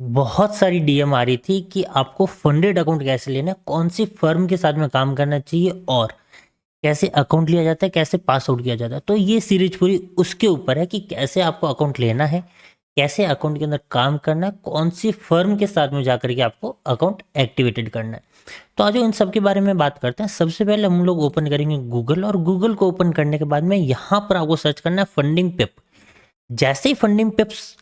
बहुत सारी डीएम आ रही थी कि आपको फंडेड अकाउंट कैसे लेना है, कौन सी फर्म के साथ में काम करना चाहिए और कैसे अकाउंट लिया जाता है, कैसे पास आउट किया जाता है। तो ये सीरीज पूरी उसके ऊपर है कि कैसे आपको अकाउंट लेना है, कैसे अकाउंट के अंदर काम करना है, कौन सी फर्म के साथ में जाकर के आपको अकाउंट एक्टिवेटेड करना है। तो आज इन सब के बारे में बात करते हैं। सबसे पहले हम लोग ओपन करेंगे गूगल, और गूगल को ओपन करने के बाद में यहाँ पर आपको सर्च करना है फंडिंग पिप। जैसे ही फंडिंग पिप्स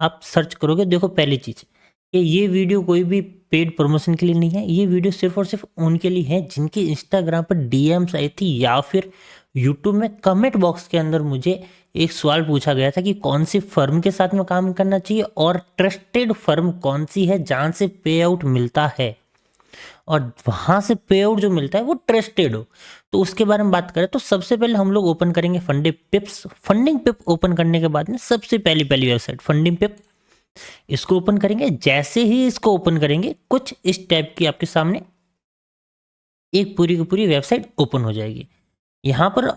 आप सर्च करोगे, देखो पहली चीज कि ये वीडियो कोई भी पेड प्रमोशन के लिए नहीं है। ये वीडियो सिर्फ और सिर्फ उनके लिए है जिनके इंस्टाग्राम पर डीएम्स आई थी या फिर यूट्यूब में कमेंट बॉक्स के अंदर मुझे एक सवाल पूछा गया था कि कौन सी फर्म के साथ में काम करना चाहिए और ट्रस्टेड फर्म कौन सी है जहां से पे आउट मिलता है, और वहां से पे आउट जो मिलता है वो ट्रस्टेड हो। तो उसके बारे में बात करें तो सबसे पहले हम लोग ओपन करेंगे फंडिंग पिप्स। फंडिंग पिप ओपन करने के बाद में सबसे पहली पहली वेबसाइट फंडिंग पिप, इसको ओपन करेंगे। जैसे ही इसको ओपन करेंगे कुछ इस टाइप की आपके सामने एक पूरी की पूरी वेबसाइट ओपन हो जाएगी। यहाँ पर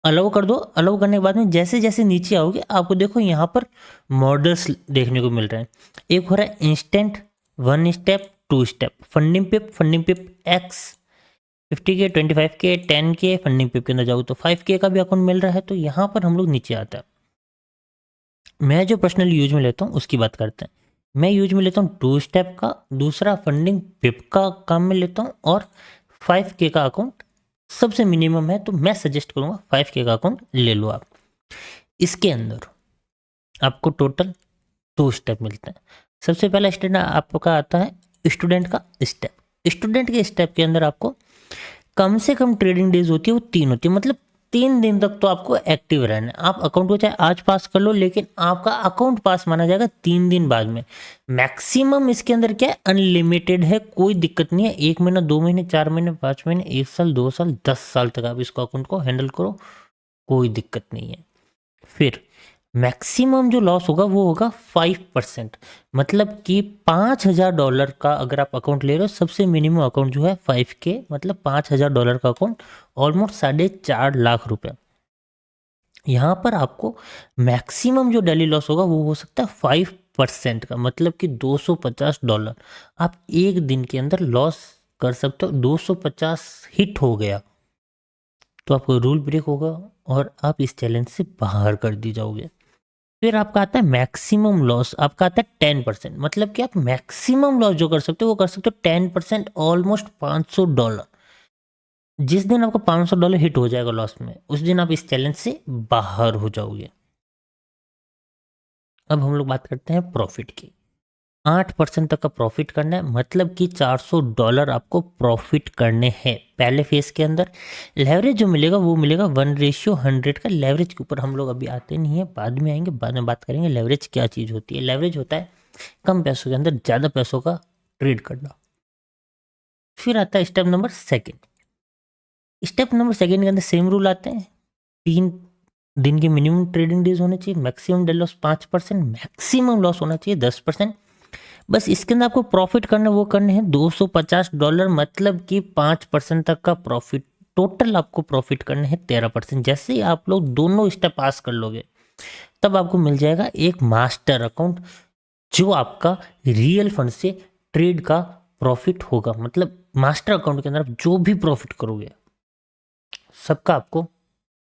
अलाउ कर दो। अलाउ करने के बाद में जैसे जैसे नीचे आओगे आपको देखो यहाँ पर मॉडल्स देखने को मिल रहे हैं। एक हो रहा है instant, one step, two step, Funding Pip X 50K, 25K, 10K। Funding Pip के अंदर जाओ तो 5K का भी अकाउंट मिल रहा है। तो यहाँ पर हम लोग नीचे आता है। मैं जो पर्सनली यूज में लेता हूँ उसकी बात करते हैं। मैं यूज में लेता हूँ टू स्टेप का, दूसरा फंडिंग पिप का काम में लेता हूँ, और 5K का अकाउंट सबसे मिनिमम है। तो मैं सजेस्ट करूँगा 5K का अकाउंट ले लो आप। इसके अंदर आपको टोटल 2 स्टेप मिलते हैं। सबसे पहला स्टेप आपका आता है स्टूडेंट का स्टेप। स्टूडेंट के स्टेप के अंदर आपको कम से कम ट्रेडिंग डेज होती है वो 3 होती है, मतलब 3 दिन तक तो आपको एक्टिव रहना है। आप अकाउंट को चाहे आज पास कर लो, लेकिन आपका अकाउंट पास माना जाएगा 3 दिन बाद में। मैक्सिमम इसके अंदर क्या है, अनलिमिटेड है, कोई दिक्कत नहीं है। 1 महीना, 2 महीने, 4 महीने, 5 महीने, 1 साल, 2 साल, 10 साल तक आप इसको अकाउंट को हैंडल करो, कोई दिक्कत नहीं है। फिर मैक्सिमम जो लॉस होगा वो होगा 5%, मतलब कि $5,000 का अगर आप अकाउंट ले रहे हो, सबसे मिनिमम अकाउंट जो है 5K, मतलब $5,000 का अकाउंट, ऑलमोस्ट 4.5 लाख रुपए। यहाँ पर आपको मैक्सिमम जो डेली लॉस होगा वो हो सकता है 5% का, मतलब कि $250 आप एक दिन के अंदर लॉस कर सकते हो। 250 हिट हो गया तो आपको रूल ब्रेक होगा और आप इस चैलेंज से बाहर कर दी जाओगे। फिर आपका आता है मैक्सिमम लॉस, आपका आता है 10%, मतलब कि आप मैक्सिमम लॉस जो कर सकते हो वो कर सकते हो 10%, ऑलमोस्ट $500। जिस दिन आपका $500 हिट हो जाएगा लॉस में, उस दिन आप इस चैलेंज से बाहर हो जाओगे। अब हम लोग बात करते हैं प्रॉफिट की। 8% तक का प्रॉफिट करना है, मतलब कि $400 आपको प्रॉफिट करने हैं पहले फेज के अंदर। लेवरेज जो मिलेगा वो मिलेगा 1:100 का। लेवरेज के ऊपर हम लोग अभी आते नहीं है, बाद में आएंगे, बाद में बात करेंगे लेवरेज क्या चीज़ होती है। लेवरेज होता है कम पैसों के अंदर ज़्यादा पैसों का ट्रेड करना। फिर आता है step number second. Step number second के अंदर सेम रूल आते हैं। 3 दिन के मिनिमम ट्रेडिंग डेज होने चाहिए, maximum daily loss 5%, maximum loss होना चाहिए 10%। बस इसके अंदर आपको प्रॉफिट करने वो करने हैं $250, मतलब कि 5% तक का प्रॉफिट। टोटल आपको प्रॉफिट करने हैं 13%। जैसे ही आप लोग दोनों स्टेप पास कर लोगे तब आपको मिल जाएगा एक मास्टर अकाउंट, जो आपका रियल फंड से ट्रेड का प्रॉफिट होगा। मतलब मास्टर अकाउंट के अंदर आप जो भी प्रॉफिट करोगे सबका आपको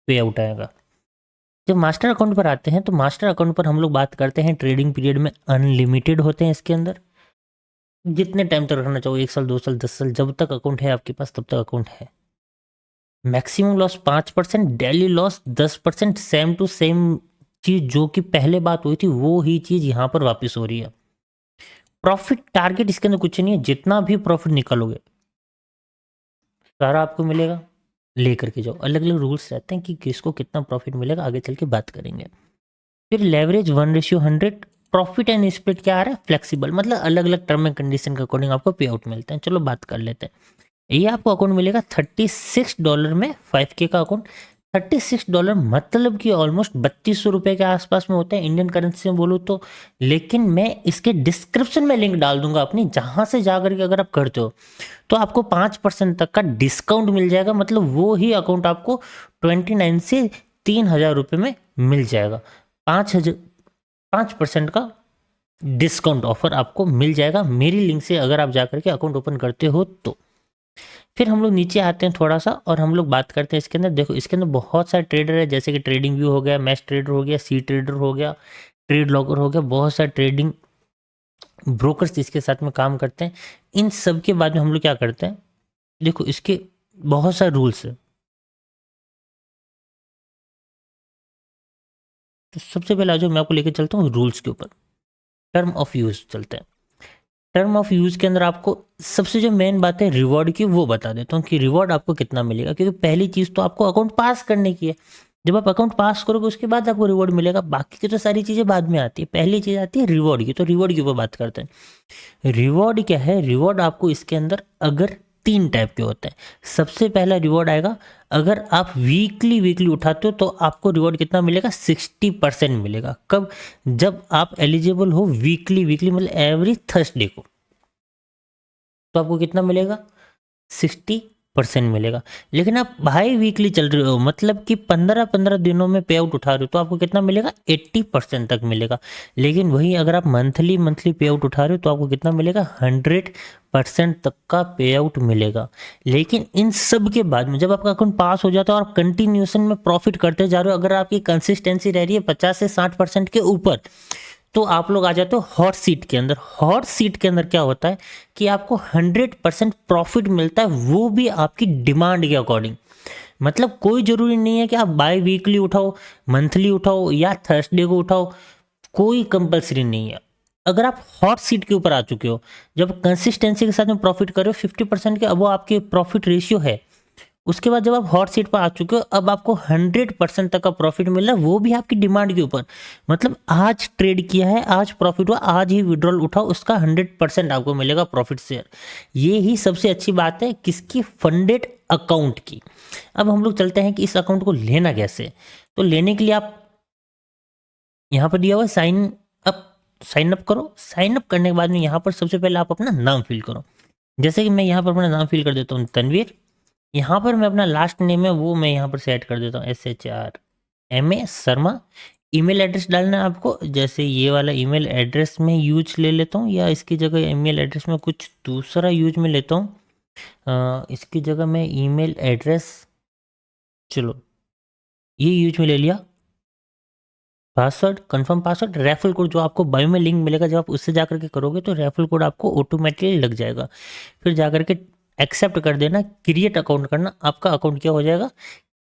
पे आउट आएगा। जब मास्टर अकाउंट पर आते हैं तो मास्टर अकाउंट पर हम लोग बात करते हैं ट्रेडिंग पीरियड में अनलिमिटेड होते हैं इसके अंदर। जितने टाइम तक रखना चाहो, 1 साल, 2 साल, 10 साल, जब तक अकाउंट है आपके पास तब तक अकाउंट है। Maximum loss 5%, daily loss 10%। Same to same चीज जो कि पहले बात हुई थी वो ही चीज यहाँ पर वापस हो रही है। प्रॉफिट टारगेट इसके अंदर कुछ नहीं है, जितना भी प्रॉफिट निकालोगे सारा आपको मिलेगा, लेकर के जाओ। अलग अलग रूल्स रहते हैं कि किसको कितना प्रॉफिट मिलेगा, आगे चल के बात करेंगे। फिर लेवरेज 1:100। प्रॉफिट एंड स्प्लिट क्या आ रहा है, फ्लेक्सिबल, मतलब अलग अलग टर्म एंड कंडीशन के अकॉर्डिंग आपको पे आउट मिलते हैं। चलो बात कर लेते हैं। ये आपको अकाउंट मिलेगा $36 में 5K का अकाउंट। $36 मतलब कि ऑलमोस्ट 3200 के आसपास में होता है इंडियन करेंसी में बोलूँ तो। लेकिन मैं इसके डिस्क्रिप्शन में लिंक डाल दूंगा अपनी, जहां से जाकर के अगर आप करते हो तो आपको 5% तक का डिस्काउंट मिल जाएगा। मतलब वो ही अकाउंट आपको 29 से $3,000 में मिल जाएगा। 5% का डिस्काउंट ऑफर आपको मिल जाएगा मेरी लिंक से, अगर आप जा करके अकाउंट ओपन करते हो तो। फिर हम लोग नीचे आते हैं थोड़ा सा और हम लोग बात करते हैं इसके अंदर। देखो इसके अंदर बहुत सारे ट्रेडर है, जैसे कि ट्रेडिंग व्यू हो गया, मैच ट्रेडर हो गया, सी ट्रेडर हो गया, ट्रेड लॉकर हो गया, बहुत सारे ट्रेडिंग ब्रोकर्स इसके साथ में काम करते हैं। इन सब के बाद में हम लोग क्या करते हैं, देखो इसके बहुत सारे रूल्स है। तो सबसे पहले आज मैं आपको लेकर चलता हूँ रूल्स के ऊपर। टर्म ऑफ यूज चलते हैं। टर्म ऑफ यूज के अंदर आपको सबसे जो मेन बात है रिवॉर्ड की, वो बता देता हूँ कि रिवॉर्ड आपको कितना मिलेगा। क्योंकि पहली चीज तो आपको अकाउंट पास करने की है। जब आप अकाउंट पास करोगे उसके बाद आपको रिवॉर्ड मिलेगा। बाकी की तो सारी चीजें बाद में आती है, पहली चीज आती है रिवॉर्ड की। तो रिवॉर्ड के ऊपर बात करते हैं। रिवॉर्ड क्या है, रिवॉर्ड आपको इसके अंदर अगर 3 टाइप के होते हैं। सबसे पहला रिवॉर्ड आएगा, अगर आप वीकली वीकली उठाते हो तो आपको रिवॉर्ड कितना मिलेगा, 60% मिलेगा। कब, जब आप एलिजिबल हो वीकली वीकली मतलब एवरी थर्सडे को, तो आपको कितना मिलेगा, 60% मिलेगा। लेकिन आप बाई वीकली चल रहे हो, मतलब कि 15-15 दिनों में पे आउट उठा रहे हो, तो आपको कितना मिलेगा, 80% तक मिलेगा। लेकिन वही अगर आप मंथली मंथली पे आउट उठा रहे हो तो आपको कितना मिलेगा, 100% तक का पे आउट मिलेगा। लेकिन इन सब के बाद में जब आपका अकाउंट पास हो जाता है और आप कंटिन्यूएशन में प्रॉफिट करते जा रहे हो, अगर आपकी कंसिस्टेंसी रह रही है 50 से 60% के ऊपर, तो आप लोग आ जाते हो हॉट सीट के अंदर। हॉट सीट के अंदर क्या होता है कि आपको 100% प्रॉफिट मिलता है, वो भी आपकी डिमांड के अकॉर्डिंग। मतलब कोई जरूरी नहीं है कि आप बाई वीकली उठाओ, मंथली उठाओ या थर्सडे को उठाओ, कोई कंपलसरी नहीं है। अगर आप हॉट सीट के ऊपर आ चुके हो, जब कंसिस्टेंसी के साथ में प्रॉफिट कर रहे हो, 50% के अब वो आपके प्रॉफिट रेशियो है, उसके बाद जब आप हॉट सीट पर आ चुके हो, अब आपको 100% तक का प्रॉफिट मिल रहा है, वो भी आपकी डिमांड के ऊपर। मतलब आज ट्रेड किया है, आज प्रॉफिट हुआ, आज ही विड्रॉल उठाओ, उसका 100% आपको मिलेगा प्रॉफिट शेयर। ये ही सबसे अच्छी बात है किसकी, फंडेड अकाउंट की। अब हम लोग चलते हैं कि इस अकाउंट को लेना कैसे। तो लेने के लिए आप यहाँ पर दिया हुआ साइन अप, साइन अप करो। साइन अप करने के बाद में यहाँ पर सबसे पहले आप अपना नाम फिल करो। जैसे कि मैं यहाँ पर अपना नाम फिल कर देता हूँ तनवीर। यहाँ पर मैं अपना लास्ट नेम है वो मैं यहाँ पर सेट कर देता हूँ SHRMA शर्मा। ईमेल एड्रेस डालना है आपको, जैसे ये वाला ईमेल एड्रेस में यूज ले लेता हूँ, या इसकी जगह ईमेल एड्रेस में कुछ दूसरा यूज में लेता हूँ। इसकी जगह मैं ईमेल एड्रेस, चलो ये यूज में ले लिया। Password, confirm password, referral code जो आपको बायो में लिंक मिलेगा, जब आप उससे जा करके करोगे तो रेफरल कोड आपको ऑटोमेटिकली लग जाएगा। फिर जा करके एक्सेप्ट कर देना, क्रिएट अकाउंट करना, आपका अकाउंट क्या हो जाएगा,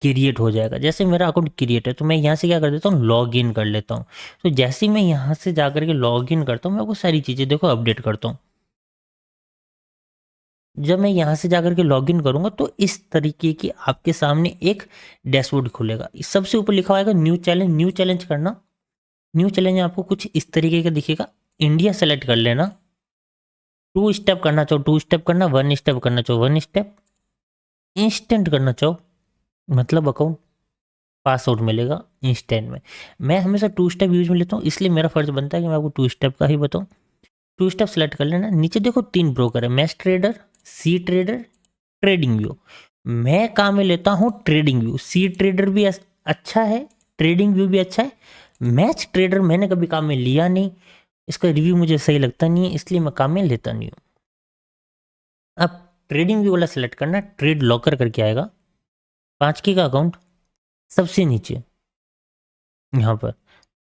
क्रिएट हो जाएगा। जैसे मेरा अकाउंट क्रिएट है तो मैं यहाँ से क्या कर देता हूँ, लॉग इन कर लेता हूँ। तो जैसे ही मैं यहाँ से जा करके लॉग इन करता हूँ, मैं आपको सारी चीज़ें देखो अपडेट करता हूँ। जब मैं यहाँ से जाकर के लॉगिन करूँगा तो इस तरीके की आपके सामने एक डैशबोर्ड खुलेगा। इस सबसे ऊपर लिखा होगा न्यू चैलेंज। न्यू चैलेंज करना। न्यू चैलेंज आपको कुछ इस तरीके का दिखेगा। इंडिया सेलेक्ट कर लेना। 2 स्टेप करना चाहो 2 स्टेप करना, 1 स्टेप करना चाहो 1 स्टेप, इंस्टेंट करना चाहो मतलब अकाउंट पासआउट मिलेगा इंस्टेंट में। मैं हमेशा 2 स्टेप यूज में लेता हूँ, इसलिए मेरा फर्ज बनता है कि मैं आपको 2 स्टेप का ही बताऊँ। 2 स्टेप सेलेक्ट कर लेना। नीचे देखो 3 ब्रोकर है, मैच ट्रेडर, सी ट्रेडर, ट्रेडिंग व्यू। मैं काम में लेता हूँ ट्रेडिंग व्यू। सी ट्रेडर भी अच्छा है, ट्रेडिंग व्यू भी अच्छा है। मैच ट्रेडर मैंने कभी काम में लिया नहीं, इसका रिव्यू मुझे सही लगता नहीं है, इसलिए मैं काम में लेता नहीं हूँ। अब ट्रेडिंग व्यू वाला सेलेक्ट करना, ट्रेड लॉकर करके आएगा। 5K का अकाउंट सबसे नीचे यहाँ पर,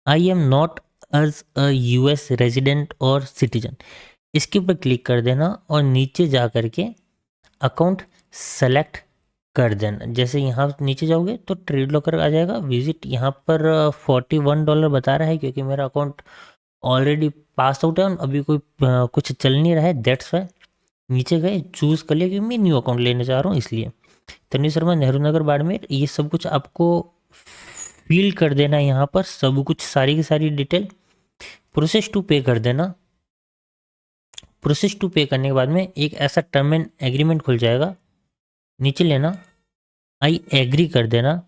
I am not as a US resident और सिटीजन, इसके ऊपर क्लिक कर देना और नीचे जा करके अकाउंट सेलेक्ट कर देना। जैसे यहाँ नीचे जाओगे तो ट्रेड लॉकर आ जाएगा। विजिट यहाँ पर $41 बता रहा है, क्योंकि मेरा अकाउंट ऑलरेडी पास आउट है और अभी कोई कुछ चल नहीं रहा है, दैट्स वाई। नीचे गए, चूज़ कर लिया, क्योंकि मैं न्यू अकाउंट लेने जा रहा हूँ इसलिए। तन्वी शर्मा, नेहरू नगर, बाड़मेर, ये सब कुछ आपको फिल कर देना है यहाँ पर, सब कुछ सारी की सारी डिटेल। प्रोसेस टू पे कर देना। प्रोसेस टू पे करने के बाद में एक ऐसा टर्म एंड एग्रीमेंट खुल जाएगा, नीचे लेना, आई एग्री कर देना।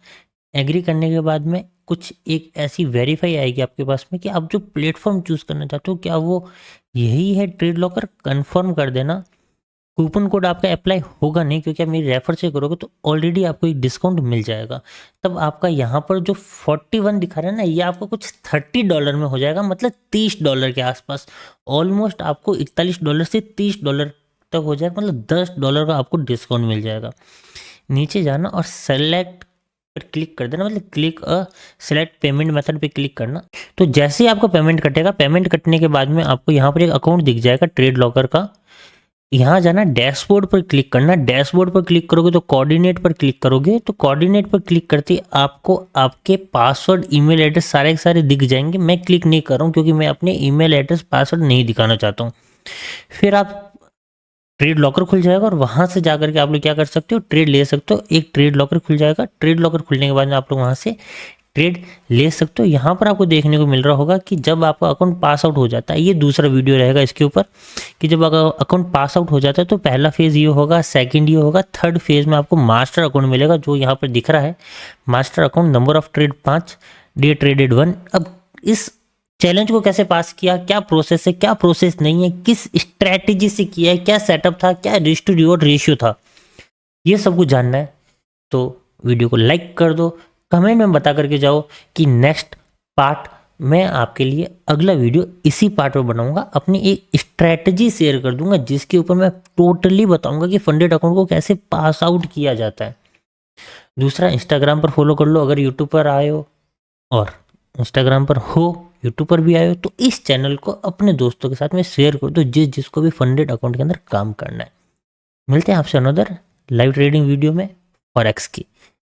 एग्री करने के बाद में कुछ एक ऐसी वेरीफाई आएगी आपके पास में कि आप जो प्लेटफॉर्म चूज करना चाहते हो क्या वो यही है ट्रेड लॉकर, कंफर्म कर देना। कूपन कोड आपका अप्लाई होगा नहीं, क्योंकि आप मेरी रेफर से करोगे तो ऑलरेडी आपको एक डिस्काउंट मिल जाएगा। तब आपका यहाँ पर जो 41 दिखा रहा है ना, ये आपको कुछ $30 में हो जाएगा, मतलब $30 के आसपास। ऑलमोस्ट आपको $41 से $30 तक हो जाएगा, मतलब $10 का आपको डिस्काउंट मिल जाएगा। नीचे जाना और सेलेक्ट पर क्लिक कर देना, मतलब क्लिक सेलेक्ट पेमेंट मेथड पे क्लिक करना। तो जैसे ही आपका पेमेंट कटेगा, पेमेंट कटने के बाद में आपको यहाँ पर एक अकाउंट दिख जाएगा ट्रेड लॉकर का। यहाँ जाना, डैशबोर्ड पर क्लिक करना। डैशबोर्ड पर क्लिक करोगे तो कोऑर्डिनेट पर क्लिक करोगे, तो कोऑर्डिनेट पर क्लिक करते ही आपको आपके पासवर्ड, ईमेल एड्रेस सारे के सारे दिख जाएंगे। मैं क्लिक नहीं कर रहा हूँ क्योंकि मैं अपने ईमेल एड्रेस, पासवर्ड नहीं दिखाना चाहता हूँ। फिर आप ट्रेड लॉकर खुल जाएगा और वहाँ से जा करके आप लोग क्या कर सकते हो, ट्रेड ले सकते हो। एक ट्रेड लॉकर खुल जाएगा। ट्रेड लॉकर खुलने के बाद में आप लोग वहाँ से ट्रेड ले सकते हो। यहाँ पर आपको देखने को मिल रहा होगा कि जब आपका अकाउंट पास आउट हो जाता है, ये दूसरा वीडियो रहेगा इसके ऊपर, कि जब अकाउंट पास आउट हो जाता है तो पहला फेज़ ये होगा, सेकंड ये होगा, थर्ड फेज़ में आपको मास्टर अकाउंट मिलेगा, जो यहाँ पर दिख रहा है master account, number of trade 5, day traded 1। अब इस चैलेंज को कैसे पास किया, क्या प्रोसेस है, क्या प्रोसेस नहीं है, किस स्ट्रैटेजी से किया है, क्या सेटअप था, क्या रिस्क टू रिवॉर्ड रेशियो था, ये सब कुछ जानना है तो वीडियो को लाइक कर दो, कमेंट में बता करके जाओ कि नेक्स्ट पार्ट मैं आपके लिए अगला वीडियो इसी पार्ट में बनाऊंगा। अपनी एक स्ट्रैटेजी शेयर कर दूंगा जिसके ऊपर मैं टोटली बताऊंगा कि फंडेड अकाउंट को कैसे पास आउट किया जाता है। दूसरा, इंस्टाग्राम पर फॉलो कर लो अगर यूट्यूब पर आए हो, और इंस्टाग्राम पर हो, यूट्यूब पर भी आए हो, तो इस चैनल को अपने दोस्तों के साथ में शेयर कर दो जिसको भी फंडेड अकाउंट के अंदर काम करना है। मिलते हैं आपसे अनदर लाइव ट्रेडिंग वीडियो में फॉरेक्स की।